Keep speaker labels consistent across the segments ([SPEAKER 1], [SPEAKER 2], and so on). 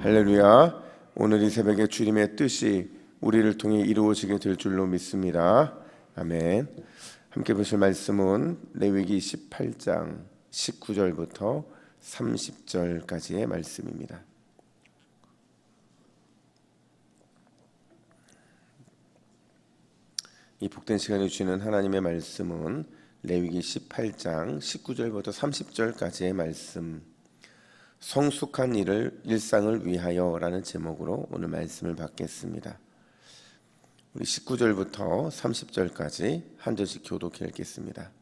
[SPEAKER 1] 할렐루야. 오늘 이 새벽에 주님의 뜻이 우리를 통해 이루어지게 될 줄로 믿습니다. 아멘. 함께 보실 말씀은 레위기 18장 19절부터 30절까지의 말씀입니다. 이 복된 시간을 주시는 하나님의 말씀은 레위기 18장 19절부터 30절까지의 말씀, 성숙한 일상을 위하여 라는 제목으로 오늘 말씀을 받겠습니다. 우리 19절부터 30절까지 한 절씩 교독해 읽겠습니다.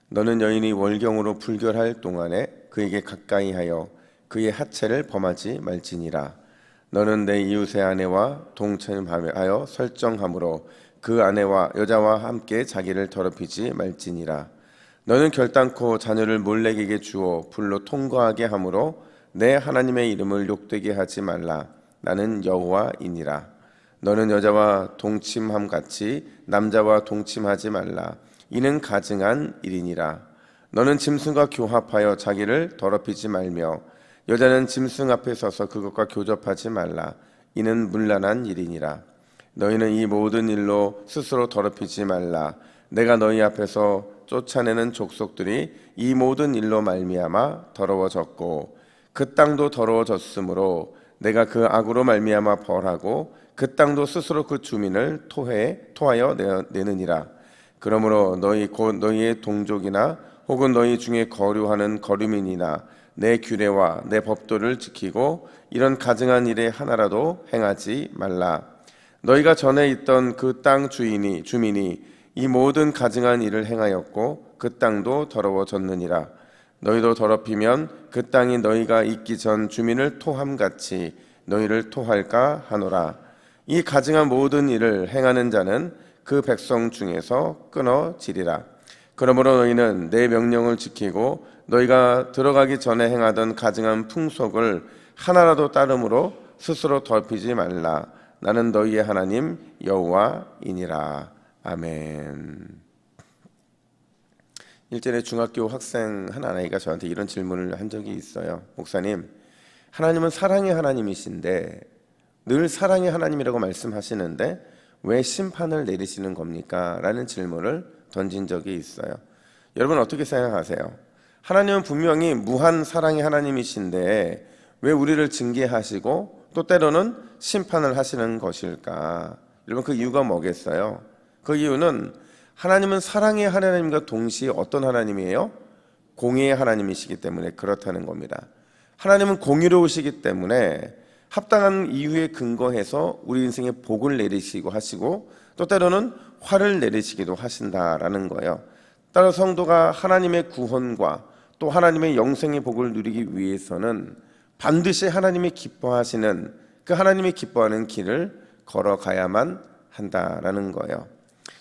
[SPEAKER 1] 너는 여인이 월경으로 불결할 동안에 그에게 가까이 하여 그의 하체를 범하지 말지니라. 너는 내 이웃의 아내와 동침하여 설정함으로 그 아내와 여자와 함께 자기를 더럽히지 말지니라. 너는 결단코 자녀를 몰렉에게 주어 불로 통거하게 함으로 내 하나님의 이름을 욕되게 하지 말라. 나는 여호와이니라. 너는 여자와 동침함 같이 남자와 동침하지 말라. 이는 가증한 일이니라. 너는 짐승과 교합하여 자기를 더럽히지 말며 여자는 짐승 앞에 서서 그것과 교접하지 말라. 이는 문란한 일이니라. 너희는 이 모든 일로 스스로 더럽히지 말라. 내가 너희 앞에서 쫓아내는 족속들이 이 모든 일로 말미암아 더러워졌고 그 땅도 더러워졌으므로 내가 그 악으로 말미암아 벌하고 그 땅도 스스로 그 주민을 토하여 내느니라. 그러므로 너희 곧 너희의 동족이나 혹은 너희 중에 거류하는 거류민이나 내 규례와 내 법도를 지키고 이런 가증한 일에 하나라도 행하지 말라. 너희가 전에 있던 그 땅 주민이 이 모든 가증한 일을 행하였고 그 땅도 더러워졌느니라. 너희도 더럽히면 그 땅이 너희가 있기 전 주민을 토함같이 너희를 토할까 하노라. 이 가증한 모든 일을 행하는 자는 그 백성 중에서 끊어지리라. 그러므로 너희는 내 명령을 지키고 너희가 들어가기 전에 행하던 가증한 풍속을 하나라도 따름으로 스스로 더럽히지 말라. 나는 너희의 하나님 여호와이니라. 아멘. 일전에 중학교 학생 한 아이가 저한테 이런 질문을 한 적이 있어요. 목사님, 하나님은 사랑의 하나님이신데 늘 사랑의 하나님이라고 말씀하시는데 왜 심판을 내리시는 겁니까? 라는 질문을 던진 적이 있어요. 여러분 어떻게 생각하세요? 하나님은 분명히 무한 사랑의 하나님이신데 왜 우리를 징계하시고 또 때로는 심판을 하시는 것일까? 여러분 그 이유가 뭐겠어요? 그 이유는 하나님은 사랑의 하나님과 동시에 어떤 하나님이에요? 공의의 하나님이시기 때문에 그렇다는 겁니다. 하나님은 공의로우시기 때문에 합당한 이유에 근거해서 우리 인생에 복을 내리시고 하시고 또 때로는 화를 내리시기도 하신다라는 거예요. 따라 성도가 하나님의 구원과 또 하나님의 영생의 복을 누리기 위해서는 반드시 하나님이 기뻐하시는 그 하나님이 기뻐하는 길을 걸어가야만 한다라는 거예요.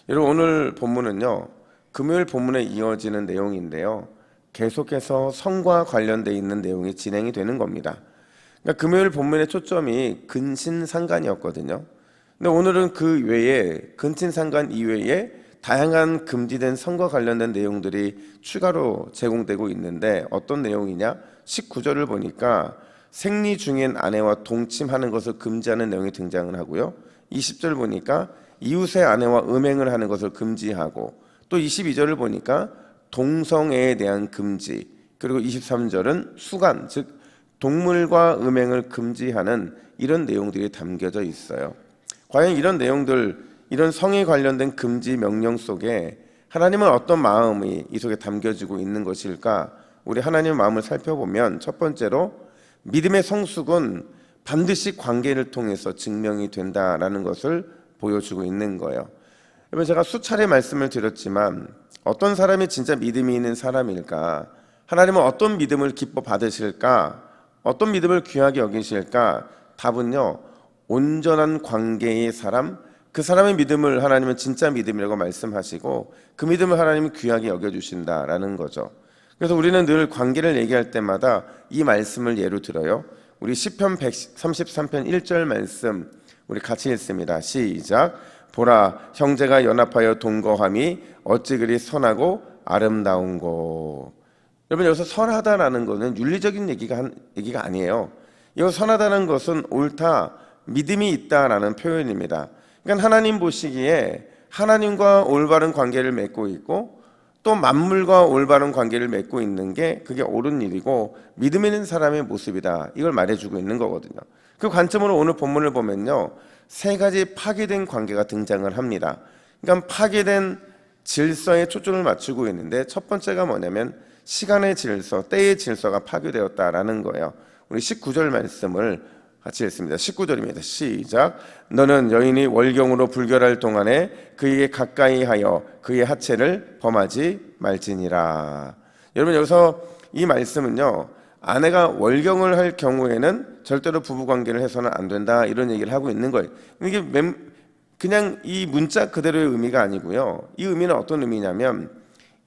[SPEAKER 1] 여러분 오늘 본문은요, 금요일 본문에 이어지는 내용인데요, 계속해서 성과 관련되어 있는 내용이 진행이 되는 겁니다. 그러니까 금요일 본문의 초점이 근신상간이었거든요. 근데 오늘은 그 외에 근신상간 이외에 다양한 금지된 성과 관련된 내용들이 추가로 제공되고 있는데 어떤 내용이냐? 19절을 보니까 생리 중인 아내와 동침하는 것을 금지하는 내용이 등장을 하고요. 20절 보니까 이웃의 아내와 음행을 하는 것을 금지하고 또 22절을 보니까 동성애에 대한 금지, 그리고 23절은 수간, 즉 동물과 음행을 금지하는 이런 내용들이 담겨져 있어요. 과연 이런 내용들, 이런 성에 관련된 금지 명령 속에 하나님은 어떤 마음이 이 속에 담겨지고 있는 것일까? 우리 하나님의 마음을 살펴보면 첫 번째로 믿음의 성숙은 반드시 관계를 통해서 증명이 된다라는 것을 보여주고 있는 거예요. 여러분 제가 수차례 말씀을 드렸지만 어떤 사람이 진짜 믿음이 있는 사람일까? 하나님은 어떤 믿음을 기뻐 받으실까? 어떤 믿음을 귀하게 여기실까? 답은요, 온전한 관계의 사람, 그 사람의 믿음을 하나님은 진짜 믿음이라고 말씀하시고 그 믿음을 하나님은 귀하게 여겨주신다라는 거죠. 그래서 우리는 늘 관계를 얘기할 때마다 이 말씀을 예로 들어요. 우리 시편 133편 1절 말씀 우리 같이 읽습니다. 시작. 보라, 형제가 연합하여 동거함이 어찌 그리 선하고 아름다운고. 여러분 여기서 선하다라는 것은 윤리적인 얘기가 아니에요. 이거 선하다는 것은 옳다, 믿음이 있다라는 표현입니다. 그러니까 하나님 보시기에 하나님과 올바른 관계를 맺고 있고 또 만물과 올바른 관계를 맺고 있는 게 그게 옳은 일이고 믿음 있는 사람의 모습이다, 이걸 말해주고 있는 거거든요. 그 관점으로 오늘 본문을 보면요, 세 가지 파괴된 관계가 등장을 합니다. 그러니까 파괴된 질서에 초점을 맞추고 있는데 첫 번째가 뭐냐면 시간의 질서, 때의 질서가 파괴되었다라는 거예요. 우리 19절 말씀을 같이 읽습니다. 19절입니다. 시작. 너는 여인이 월경으로 불결할 동안에 그에게 가까이 하여 그의 하체를 범하지 말지니라. 여러분, 여기서 이 말씀은요, 아내가 월경을 할 경우에는 절대로 부부관계를 해서는 안 된다, 이런 얘기를 하고 있는 거예요. 이게 그냥 이 문자 그대로의 의미가 아니고요, 이 의미는 어떤 의미냐면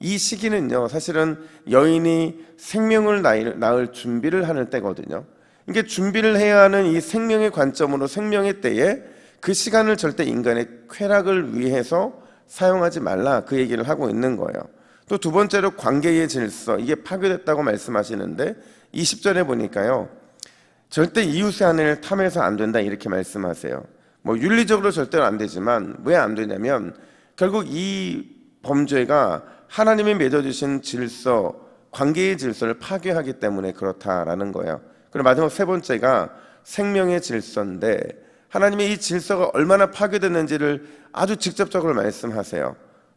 [SPEAKER 1] 이 시기는요, 사실은 여인이 생명을 낳을 준비를 하는 때거든요. 이게 준비를 해야 하는 이 생명의 관점으로 생명의 때에 그 시간을 절대 인간의 쾌락을 위해서 사용하지 말라, 그 얘기를 하고 있는 거예요. 또 두 번째로 관계의 질서, 이게 파괴됐다고 말씀하시는데 20절에 보니까요, 절대 이웃의 아내를 탐해서 안 된다, 이렇게 말씀하세요. 뭐 윤리적으로 절대로 안 되지만 왜 안 되냐면 결국 이 범죄가 하나님이 맺어주신 질서, 관계의 질서를 파괴하기 때문에 그렇다라는 거예요. 그리고 마지막 세 번째가 생명의 질서인데 하나님의 이 질서가 얼마나 파괴됐는지를 아주 직접적으로 말씀하세요.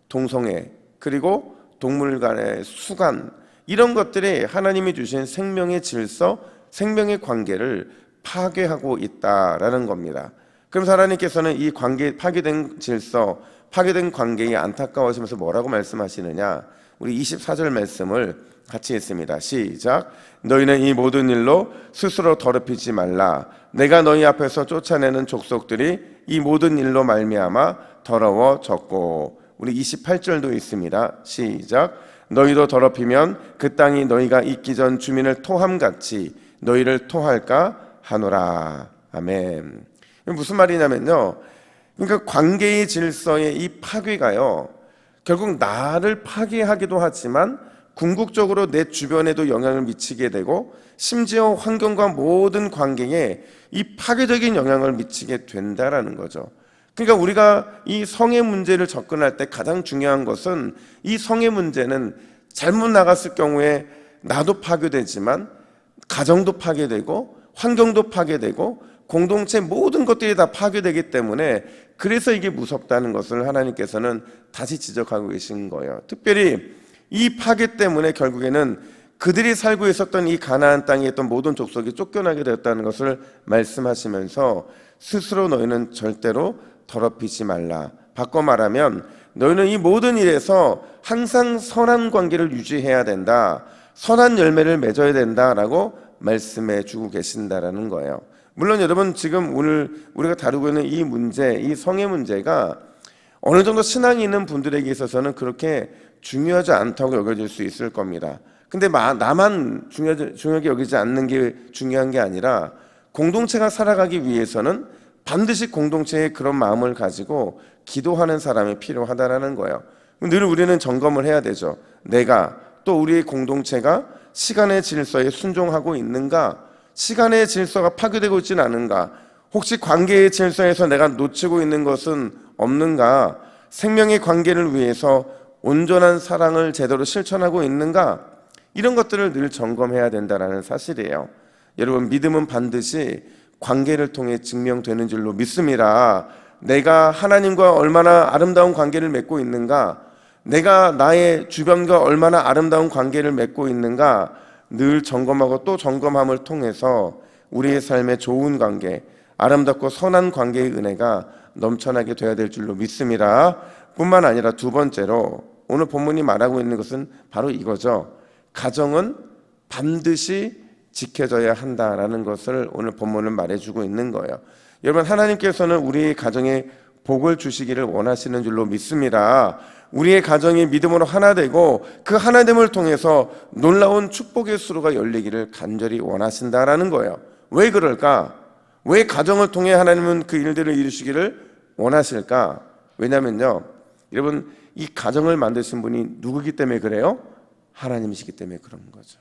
[SPEAKER 1] 동성애, 그리고 동물 간의 수간, 이런 것들이 하나님이 주신 생명의 질서, 생명의 관계를 파괴하고 있다라는 겁니다. 그래서 하나님께서는 이 관계, 파괴된 질서, 파괴된 관계에 안타까워하시면서 뭐라고 말씀하시느냐, 우리 24절 말씀을 같이 읽습니다. 시작. 너희는 이 모든 일로 스스로 더럽히지 말라. 내가 너희 앞에서 쫓아내는 족속들이 이 모든 일로 말미암아 더러워졌고. 우리 28절도 있습니다. 시작. 너희도 더럽히면 그 땅이 너희가 있기 전 주민을 토함같이 너희를 토할까 하노라. 아멘. 무슨 말이냐면요, 그러니까 관계의 질서의 이 파괴가요, 결국 나를 파괴하기도 하지만 궁극적으로 내 주변에도 영향을 미치게 되고 심지어 환경과 모든 관계에 이 파괴적인 영향을 미치게 된다라는 거죠. 그러니까 우리가 이 성의 문제를 접근할 때 가장 중요한 것은 이 성의 문제는 잘못 나갔을 경우에 나도 파괴되지만 가정도 파괴되고 환경도 파괴되고 공동체 모든 것들이 다 파괴되기 때문에 그래서 이게 무섭다는 것을 하나님께서는 다시 지적하고 계신 거예요. 특별히 이 파괴 때문에 결국에는 그들이 살고 있었던 이 가나안 땅에 있던 모든 족속이 쫓겨나게 되었다는 것을 말씀하시면서 스스로 너희는 절대로 더럽히지 말라. 바꿔 말하면 너희는 이 모든 일에서 항상 선한 관계를 유지해야 된다, 선한 열매를 맺어야 된다라고 말씀해 주고 계신다라는 거예요. 물론 여러분, 지금 오늘 우리가 다루고 있는 이 문제, 이 성의 문제가 어느 정도 신앙이 있는 분들에게 있어서는 그렇게 중요하지 않다고 여겨질 수 있을 겁니다. 근데 나만 중요하게 여기지 않는 게 중요한 게 아니라 공동체가 살아가기 위해서는 반드시 공동체에 그런 마음을 가지고 기도하는 사람이 필요하다라는 거예요. 늘 우리는 점검을 해야 되죠. 내가 또 우리의 공동체가 시간의 질서에 순종하고 있는가, 시간의 질서가 파괴되고 있지는 않은가, 혹시 관계의 질서에서 내가 놓치고 있는 것은 없는가, 생명의 관계를 위해서 온전한 사랑을 제대로 실천하고 있는가, 이런 것들을 늘 점검해야 된다는 사실이에요. 여러분, 믿음은 반드시 관계를 통해 증명되는 줄로 믿습니다. 내가 하나님과 얼마나 아름다운 관계를 맺고 있는가, 내가 나의 주변과 얼마나 아름다운 관계를 맺고 있는가 늘 점검하고 또 점검함을 통해서 우리의 삶에 좋은 관계, 아름답고 선한 관계의 은혜가 넘쳐나게 되어야 될 줄로 믿습니다. 뿐만 아니라 두 번째로 오늘 본문이 말하고 있는 것은 바로 이거죠. 가정은 반드시 지켜져야 한다라는 것을 오늘 본문은 말해주고 있는 거예요. 여러분, 하나님께서는 우리의 가정에 복을 주시기를 원하시는 줄로 믿습니다. 우리의 가정이 믿음으로 하나 되고 그 하나됨을 통해서 놀라운 축복의 수로가 열리기를 간절히 원하신다라는 거예요. 왜 그럴까? 왜 가정을 통해 하나님은 그 일들을 이루시기를 원하실까? 왜냐면요, 여러분, 이 가정을 만드신 분이 누구기 때문에 그래요? 하나님이시기 때문에 그런 거죠.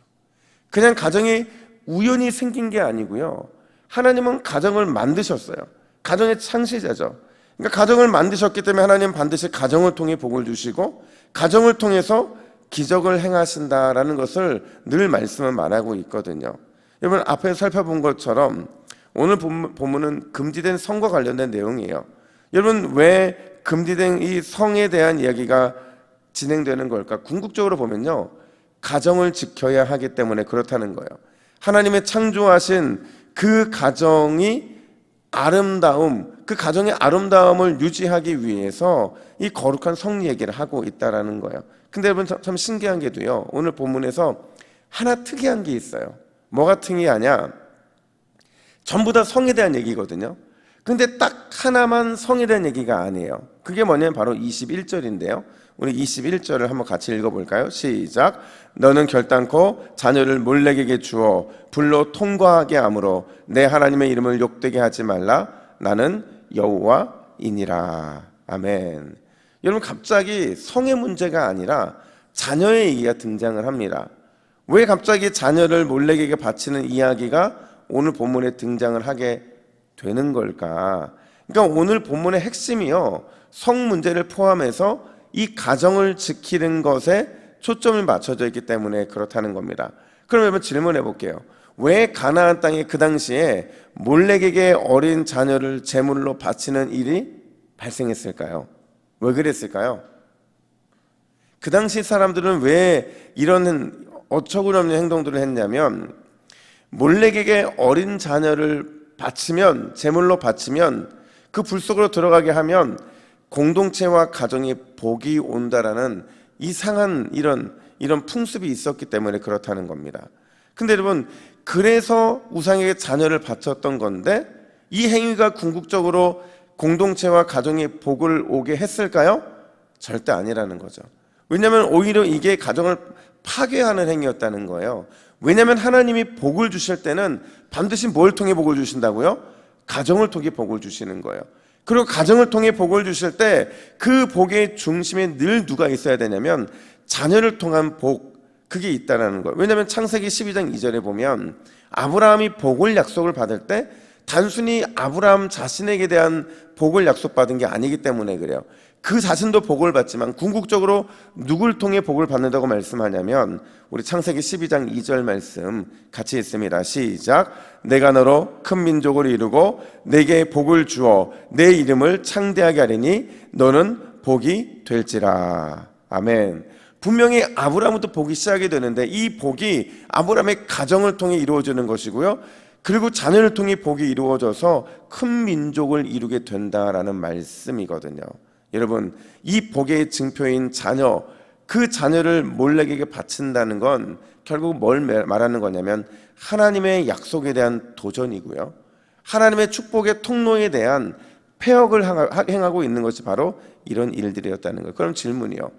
[SPEAKER 1] 그냥 가정이 우연히 생긴 게 아니고요, 하나님은 가정을 만드셨어요. 가정의 창시자죠. 그러니까 가정을 만드셨기 때문에 하나님은 반드시 가정을 통해 복을 주시고 가정을 통해서 기적을 행하신다라는 것을 늘 말씀을 말하고 있거든요. 여러분, 앞에 살펴본 것처럼 오늘 본문은 금지된 성과 관련된 내용이에요. 여러분, 왜 금지된 이 성에 대한 이야기가 진행되는 걸까? 궁극적으로 보면요, 가정을 지켜야 하기 때문에 그렇다는 거예요. 하나님의 창조하신 그 가정이 그 가정의 아름다움을 유지하기 위해서 이 거룩한 성 얘기를 하고 있다라는 거예요. 근데 여러분, 참 신기한 게도요, 오늘 본문에서 하나 특이한 게 있어요. 뭐가 특이하냐? 전부 다 성에 대한 얘기거든요. 근데 딱 하나만 성에 대한 얘기가 아니에요. 그게 뭐냐면 바로 21절인데요. 우리 21절을 한번 같이 읽어볼까요? 시작. 너는 결단코 자녀를 몰렉에게 주어 불로 통과하게 하므로 내 하나님의 이름을 욕되게 하지 말라. 나는 여호와이니라. 아멘. 여러분, 갑자기 성의 문제가 아니라 자녀의 얘기가 등장을 합니다. 왜 갑자기 자녀를 몰렉에게 바치는 이야기가 오늘 본문에 등장을 하게 되는 걸까? 그러니까 오늘 본문의 핵심이요, 성 문제를 포함해서 이 가정을 지키는 것에 초점이 맞춰져 있기 때문에 그렇다는 겁니다. 그럼 여러분, 질문해 볼게요. 왜 가나안 땅에 그 당시에 몰렉에게 어린 자녀를 제물로 바치는 일이 발생했을까요? 왜 그랬을까요? 그 당시 사람들은 왜 이런 어처구니없는 행동들을 했냐면, 몰렉에게 어린 자녀를 바치면, 제물로 바치면, 그 불 속으로 들어가게 하면 공동체와 가정이 복이 온다라는 이상한 이런 풍습이 있었기 때문에 그렇다는 겁니다. 근데 여러분, 그래서 우상에게 자녀를 바쳤던 건데 이 행위가 궁극적으로 공동체와 가정에 복을 오게 했을까요? 절대 아니라는 거죠. 왜냐하면 오히려 이게 가정을 파괴하는 행위였다는 거예요. 왜냐하면 하나님이 복을 주실 때는 반드시 뭘 통해 복을 주신다고요? 가정을 통해 복을 주시는 거예요. 그리고 가정을 통해 복을 주실 때 그 복의 중심에 늘 누가 있어야 되냐면 자녀를 통한 복, 그게 있다는 거예요. 왜냐하면 창세기 12장 2절에 보면 아브라함이 복을 약속을 받을 때 단순히 아브라함 자신에게 대한 복을 약속받은 게 아니기 때문에 그래요. 그 자신도 복을 받지만 궁극적으로 누굴 통해 복을 받는다고 말씀하냐면 우리 창세기 12장 2절 말씀 같이 읽습니다. 시작. 내가 너로 큰 민족을 이루고 내게 복을 주어 내 이름을 창대하게 하리니 너는 복이 될지라. 아멘. 분명히 아브라함부터 복이 시작이 되는데 이 복이 아브라함의 가정을 통해 이루어지는 것이고요, 그리고 자녀를 통해 복이 이루어져서 큰 민족을 이루게 된다라는 말씀이거든요. 여러분, 이 복의 증표인 자녀, 그 자녀를 몰렉에게 바친다는 건 결국 뭘 말하는 거냐면 하나님의 약속에 대한 도전이고요, 하나님의 축복의 통로에 대한 폐역을 행하고 있는 것이 바로 이런 일들이었다는 거예요. 그럼 질문이요,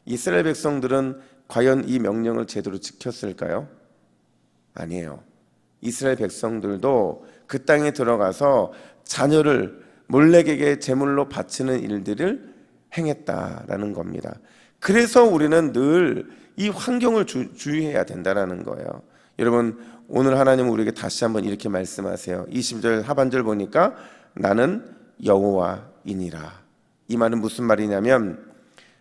[SPEAKER 1] 이스라엘 백성들은 과연 이 명령을 제대로 지켰을까요? 아니에요. 이스라엘 백성들도 그 땅에 들어가서 자녀를 몰렉에게 제물로 바치는 일들을 행했다라는 겁니다. 그래서 우리는 늘 이 환경을 주의해야 된다는 거예요. 여러분, 오늘 하나님은 우리에게 다시 한번 이렇게 말씀하세요. 20절 하반절 보니까 나는 여호와이니라. 이 말은 무슨 말이냐면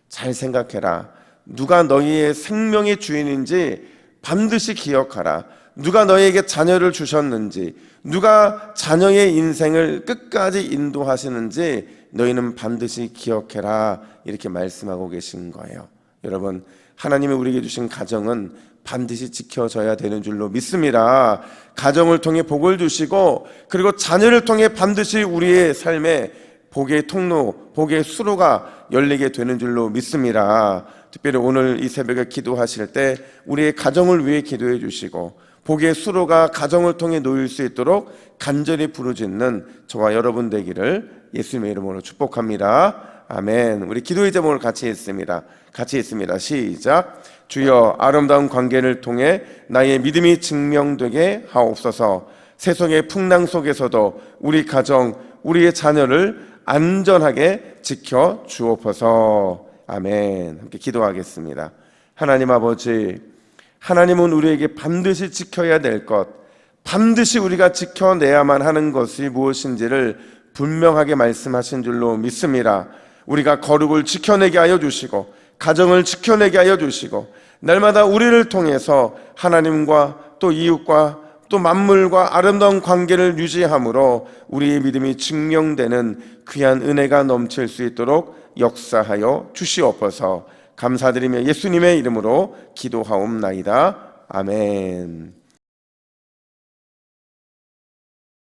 [SPEAKER 1] 잘 생각해라. 누가 너희의 생명의 주인인지 반드시 기억하라. 누가 너희에게 자녀를 주셨는지, 누가 자녀의 인생을 끝까지 인도하시는지 너희는 반드시 기억해라. 이렇게 말씀하고 계신 거예요. 여러분, 하나님이 우리에게 주신 가정은 반드시 지켜져야 되는 줄로 믿습니다. 가정을 통해 복을 주시고 그리고 자녀를 통해 반드시 우리의 삶에 복의 통로, 복의 수로가 열리게 되는 줄로 믿습니다. 특별히 오늘 이 새벽에 기도하실 때 우리의 가정을 위해 기도해 주시고 복의 수로가 가정을 통해 놓일 수 있도록 간절히 부르짖는 저와 여러분 되기를 예수님의 이름으로 축복합니다. 아멘. 우리 기도의 제목을 같이 읽습니다. 시작. 주여, 아름다운 관계를 통해 나의 믿음이 증명되게 하옵소서. 세상의 풍랑 속에서도 우리 가정, 우리의 자녀를 안전하게 지켜 주옵소서. 아멘. 함께 기도하겠습니다. 하나님 아버지, 하나님은 우리에게 반드시 지켜야 될 것, 반드시 우리가 지켜내야만 하는 것이 무엇인지를 분명하게 말씀하신 줄로 믿습니다. 우리가 거룩을 지켜내게 하여 주시고 가정을 지켜내게 하여 주시고 날마다 우리를 통해서 하나님과 또 이웃과 또 만물과 아름다운 관계를 유지함으로 우리의 믿음이 증명되는 귀한 은혜가 넘칠 수 있도록 역사하여 주시옵소서. 감사드리며 예수님의 이름으로 기도하옵나이다. 아멘.